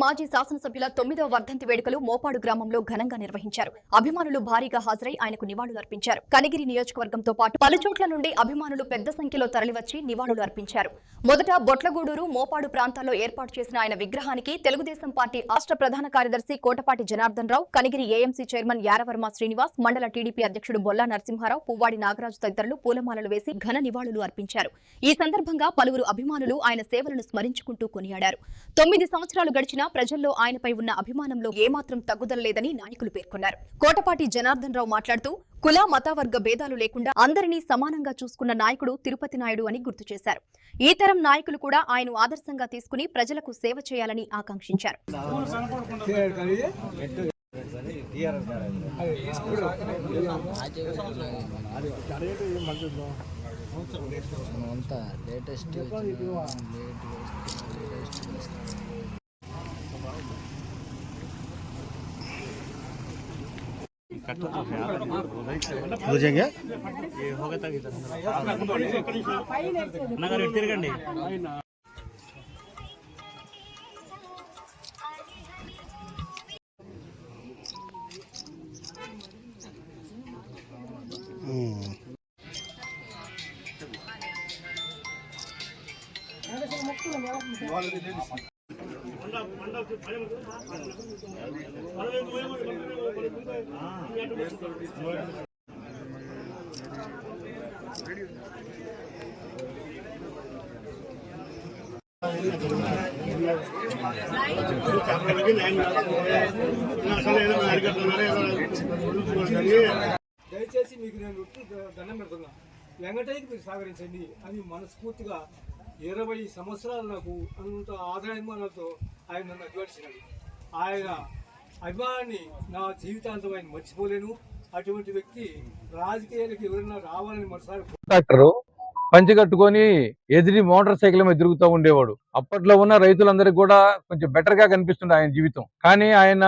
మాజీ శాసనసభ్యుల 9వ వర్ధంతి వేడుకలు మోపాడు గ్రామంలో ఘనంగా నిర్వహించారు. అభిమానులు భారీగా హాజరై ఆయనకు నివాళులర్పించారు. కనిగిరి నియోజకవర్గంతో పాటు పలుచోట్ల నుండి అభిమానులు పెద్ద సంఖ్యలో తరలివచ్చి నివాళులు అర్పించారు. మొదట బొట్లగూడూరు, మోపాడు ప్రాంతాల్లో ఏర్పాటు చేసిన ఆయన విగ్రహానికి తెలుగుదేశం పార్టీ రాష్ట్ర ప్రధాన కార్యదర్శి కోటపాటి జనార్దన్ రావు, కనిగిరి ఏఎంసీ చైర్మన్ యారవర్మ శ్రీనివాస్, మండల టీడీపీ అధ్యక్షుడు బొల్లా నరసింహారావు, పువ్వాడి నాగరాజు తదితరులు పూలమాలలు వేసి ఘన నివాళులు అర్పించారు. ఈ సందర్భంగా పలువురు అభిమానులు ఆయన సేవలను స్మరించుకుంటూ కొనియాడారు. 9 సంవత్సరాలు గడిచినా ప్రజల్లో ఆయనపై ఉన్న అభిమానంలో ఏమాత్రం తగ్గుదల లేదని నాయకులు పేర్కొన్నారు. కోటపాటి జనార్దన్ రావు మాట్లాడుతూ కుల మత వర్గ భేదాలు లేకుండా అందరినీ సమానంగా చూసుకున్న నాయకుడు తిరుపతి నాయుడు అని గుర్తు చేశారు. ఈ తరం నాయకులు కూడా ఆయన ఆదర్శంగా తీసుకుని ప్రజలకు సేవ చేయాలని ఆకాంక్షించారు. తిరగండి. దయచేసి మీకు నేను దండం పెడుతున్నా, వెంకటయ్యకి మీరు సహకరించండి అని మనస్ఫూర్తిగా 20 సంవత్సరాలు నాకు అంత ఆదాయమానాలతో ఆయన నన్ను అభివర్షించాడు. ఆయన అభిమానాన్ని నా జీవితాంతం ఆయన మర్చిపోలేను. అటువంటి వ్యక్తి రాజకీయాలకు ఎవరైనా రావాలని మరోసారి పంచి కట్టుకొని ఎదిరి మోటార్ సైకిల్ మీద తిరుగుతూ ఉండేవాడు. అప్పట్లో ఉన్న రైతులందరికీ కూడా కొంచెం బెటర్ గా కనిపిస్తుంది ఆయన జీవితం. కానీ ఆయన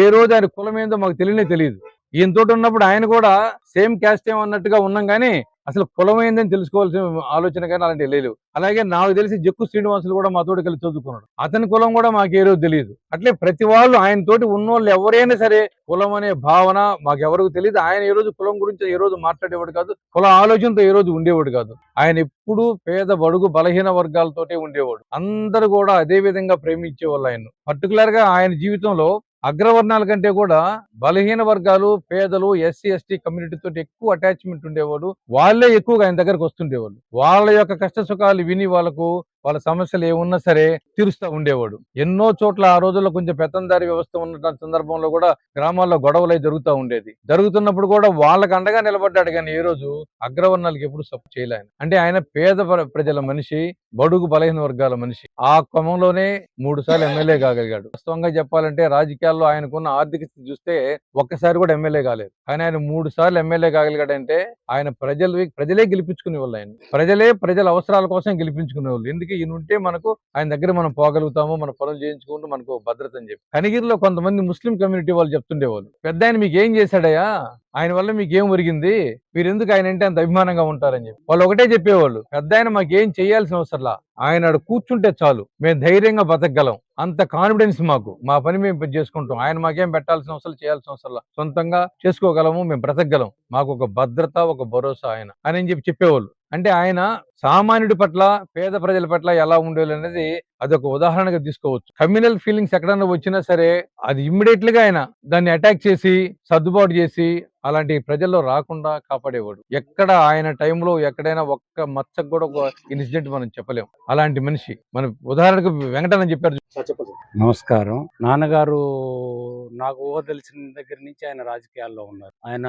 ఏ రోజు ఆయన కులం ఏందో మాకు తెలియదు. ఈయన తోటి ఉన్నప్పుడు ఆయన కూడా సేమ్ క్యాస్ట్ ఏమన్నట్టుగా ఉన్నాం, కానీ అసలు కులం ఏందని తెలుసుకోవాల్సిన ఆలోచన కానీ అలాంటివి లేదు. అలాగే నాకు తెలిసి జక్కు శ్రీనివాసులు కూడా మా తోటి కలిసి చదువుకున్నాడు. అతని కులం కూడా మాకు ఏ రోజు తెలియదు. అట్లే ప్రతి వాళ్ళు ఆయన తోటి ఉన్నోళ్ళు ఎవరైనా సరే కులం అనే భావన మాకెవరికి తెలియదు. ఆయన ఏ రోజు కులం గురించి ఏ రోజు మాట్లాడేవాడు కాదు, కుల ఆలోచనతో ఏ రోజు ఉండేవాడు కాదు. ఆయన ఎప్పుడు పేద బడుగు బలహీన వర్గాలతోటే ఉండేవాడు. అందరూ కూడా అదే విధంగా ప్రేమించేవాళ్ళు ఆయన. పర్టికులర్ గా ఆయన జీవితంలో అగ్రవర్ణాల కంటే కూడా బలహీన వర్గాలు, పేదలు, ఎస్సీ ఎస్టీ కమ్యూనిటీతో ఎక్కువ అటాచ్మెంట్ ఉండేవాడు. వాళ్ళే ఎక్కువగా ఆయన దగ్గరకు వస్తుండేవాళ్ళు. వాళ్ళ యొక్క కష్ట సుఖాలు విని వాళ్ళ సమస్యలు ఏమున్నా సరే తీరుస్తూ ఉండేవాడు. ఎన్నో చోట్ల ఆ రోజుల్లో కొంచెం పెత్తందారి వ్యవస్థ ఉన్న సందర్భంలో కూడా గ్రామాల్లో గొడవలు జరుగుతూ ఉండేది. జరుగుతున్నప్పుడు కూడా వాళ్ళకి అండగా నిలబడ్డాడు, కానీ ఏ రోజు అగ్రవర్ణాలకు ఎప్పుడు సపోర్ట్ చేయలేదు. అంటే ఆయన పేద ప్రజల మనిషి, బడుగు బలహీన వర్గాల మనిషి. ఆ క్రమంలోనే 3 సార్లు ఎమ్మెల్యే కాగలిగాడు. వాస్తవంగా చెప్పాలంటే రాజకీయాల్లో ఆయనకున్న ఆర్థిక స్థితి చూస్తే ఒక్కసారి కూడా ఎమ్మెల్యే కాలేదు. కానీ ఆయన 3 సార్లు ఎమ్మెల్యే కాగలిగాడంటే ఆయన ప్రజలే గెలిపించుకునే వాళ్ళు. ఆయన ప్రజల అవసరాల కోసం గెలిపించుకునే వాళ్ళు. ఎందుకు ఈయన ఉంటే మనకు ఆయన దగ్గర మనం పోగలుగుతాము, మన పనులు చేయించుకుంటూ మనకు భద్రత అని చెప్పి. కనిగిరిలో కొంతమంది ముస్లిం కమ్యూనిటీ వాళ్ళు చెప్తుండేవాళ్ళు, పెద్ద ఆయన మీకు ఏం చేశాడయ్యా, ఆయన వల్ల మీకు ఏం ఒరిగింది, మీరు ఎందుకు ఆయన అంటే అంత అభిమానంగా ఉంటారని చెప్పి వాళ్ళు ఒకటే చెప్పేవాళ్ళు, పెద్ద ఆయన మాకేం చేయాల్సిన అవసరంలా, ఆయన కూర్చుంటే చాలు మేము ధైర్యంగా బతకగలం, అంత కాన్ఫిడెన్స్ మాకు, మా పని మేము చేసుకుంటాం, ఆయన మాకేం పెట్టాల్సిన అవసరం, చేయాల్సిన అవసరం, సొంతంగా చేసుకోగలము, మేము బ్రతకగలం, మాకు ఒక భద్రత, ఒక భరోసా ఆయన అని చెప్పేవాళ్ళు. అంటే ఆయన సామాన్యుడి పట్ల, పేద ప్రజల పట్ల ఎలా ఉండేవాళ్ళు అనేది అదొక ఉదాహరణగా తీసుకోవచ్చు. కమ్యూనల్ ఫీలింగ్స్ ఎక్కడన్నా వచ్చినా సరే అది ఇమ్మీడియట్ గా ఆయన దాన్ని అటాక్ చేసి సర్దుబాటు చేసి అలాంటి ప్రజల్లో రాకుండా కాపాడేవాడు. ఎక్కడ ఆయన టైంలో ఎక్కడైనా ఒక్క మచ్చకు కూడా ఒక ఇన్సిడెంట్ మనం చెప్పలేము. అలాంటి మనిషి. మన ఉదాహరణకు వెంకటన్న చెప్పారు. నమస్కారం. నాన్నగారు నాకు ఊహ తెలిసిన దగ్గర నుంచి ఆయన రాజకీయాల్లో ఉన్నారు. ఆయన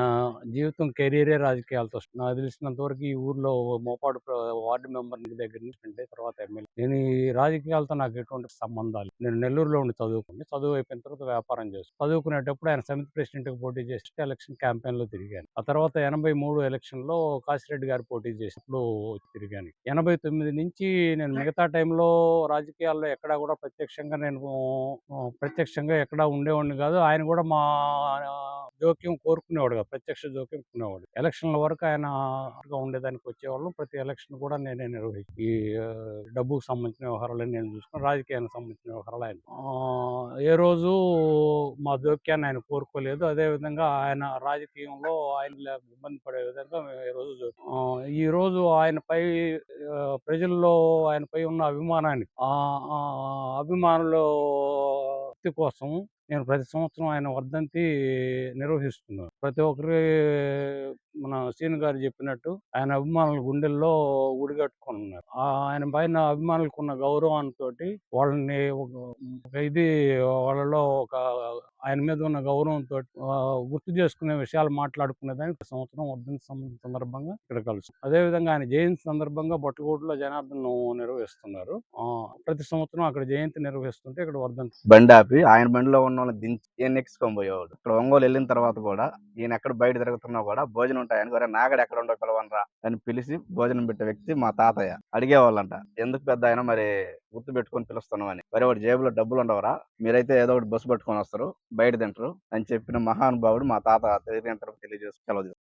జీవితం కెరీరే రాజకీయాలతో. నాకు తెలిసినంత వరకు ఈ ఊర్లో మోపాడు వార్డు మెంబర్ దగ్గర నుంచి అంటే తర్వాత ఎమ్మెల్యే. నేను ఈ రాజకీయాలతో నాకు ఎటువంటి సంబంధాలు. నేను నెల్లూరులో ఉండి చదువు అయిపోయిన తర్వాత వ్యాపారం చేస్తాను. చదువుకునేటప్పుడు ఆయన సమితి ప్రెసిడెంట్ గా పోటీ చేసి ఎలక్షన్ క్యాంపెయిన్ లో తిరిగాను. ఆ తర్వాత 83 ఎలక్షన్ లో కాశిరెడ్డి గారు పోటీ చేసినప్పుడు తిరిగాను. 89 నుంచి నేను నేను మిగతా టైంలో రాజకీయాల్లో ఎక్కడా కూడా ప్రత్యక్షంగా ఎక్కడా ఉండేవాడిని కాదు. ఆయన కూడా మా జోక్యం కోరుకునేవాడు కాదు, ప్రత్యక్ష జోక్యం కోరుకునేవాడు. ఎలక్షన్ల వరకు ఆయన ఉండేదానికి వచ్చేవాళ్ళం. ప్రతి ఎలక్షన్ కూడా నేనే నిర్వహించి ఈ డబ్బుకు సంబంధించిన వ్యవహారాలు నేను చూసుకుని, రాజకీయానికి సంబంధించిన వ్యవహారాలు ఆయన ఏ రోజు మా జోక్యాన్ని ఆయన కోరుకోలేదు. అదేవిధంగా ఆయన రాజకీయంలో ఆయన ఇబ్బంది పడే విధంగా మేము ఈ రోజు ఆయనపై ప్రజల్లో ఆయనపై ఉన్న అభిమానాన్ని అభిమానుల కోసం నేను ప్రతి సంవత్సరం ఆయన వర్ధంతి నిర్వహిస్తున్నాను. ప్రతి ఒక్కరి మన సీన్ గారు చెప్పినట్టు ఆయన అభిమానుల గుండెల్లో ఉడిగట్టుకొని ఉన్నారు. ఆయన పైన అభిమానులకు ఉన్న గౌరవంతో వాళ్ళని వాళ్ళలో ఆయన మీద ఉన్న గౌరవంతో గుర్తు చేసుకునే విషయాలు మాట్లాడుకునేదానికి సంవత్సరం వర్ధంతి సందర్భంగా ఇక్కడ కలుసు. అదేవిధంగా ఆయన జయంతి సందర్భంగా బొట్టగూడలో జనార్దన్ నిర్వహిస్తున్నారు. ప్రతి సంవత్సరం అక్కడ జయంతి నిర్వహిస్తుంటే ఇక్కడ వర్ధంతి. బండి ఆపి ఆయన బండిలో ఉన్న వాళ్ళని దించి ఈయన ఎక్కించుకొని పోయేవాడు. ఇక్కడ ఒంగోలు వెళ్ళిన తర్వాత కూడా ఈయన ఎక్కడ బయట తిరుగుతున్నా కూడా భోజనం ఉంటాయని కూడా నాగడ ఎక్కడ ఉండో పిలవనరా అని పిలిచి భోజనం పెట్టే వ్యక్తి మా తాతయ్య. అడిగేవాళ్ళంట, ఎందుకు పెద్ద ఆయన మరి గుర్తు పెట్టుకొని పిలుస్తున్నాం అని. మరి వాడి జేబులో డబ్బులు ఉండవరా, మీరైతే ఏదో ఒకటి బస్సు పట్టుకొని వస్తారు, బయట తింటారు అని చెప్పిన మహానుభావుడు మా తాత తెలియజేసుకు సెలవు.